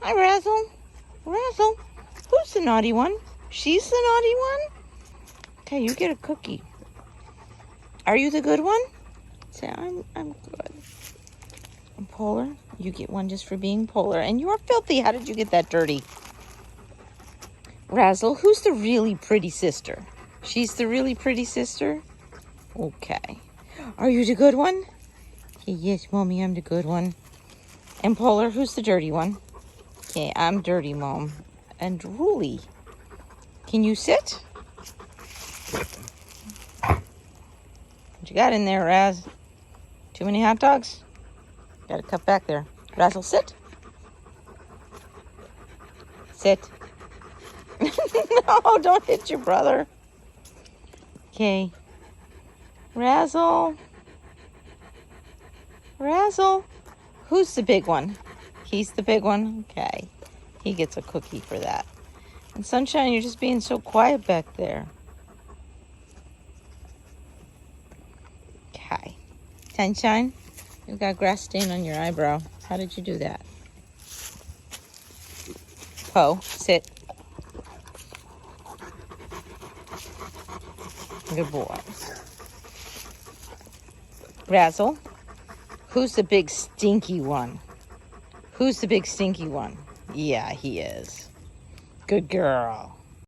Hi, Razzle. Razzle, who's the naughty one? She's the naughty one? Okay, you get a cookie. Are you the good one? Say, I'm good. And Polar, you get one just for being Polar. And you are filthy. How did you get that dirty? Razzle, who's the really pretty sister? She's the really pretty sister? Okay. Are you the good one? Okay, yes, Mommy, I'm the good one. And Polar, who's the dirty one? Okay, I'm dirty, Mom. And Ruli, can you sit? What you got in there, Raz? Too many hot dogs? Gotta cut back there. Razzle, sit. Sit. No, don't hit your brother. Okay. Razzle. Razzle. Who's the big one? He's the big one? Okay. He gets a cookie for that. And Sunshine, you're just being so quiet back there. Okay. Sunshine, you've got grass stain on your eyebrow. How did you do that? Poe, sit. Good boy. Razzle, who's the big stinky one? Who's the big stinky one? Yeah, he is. Good girl.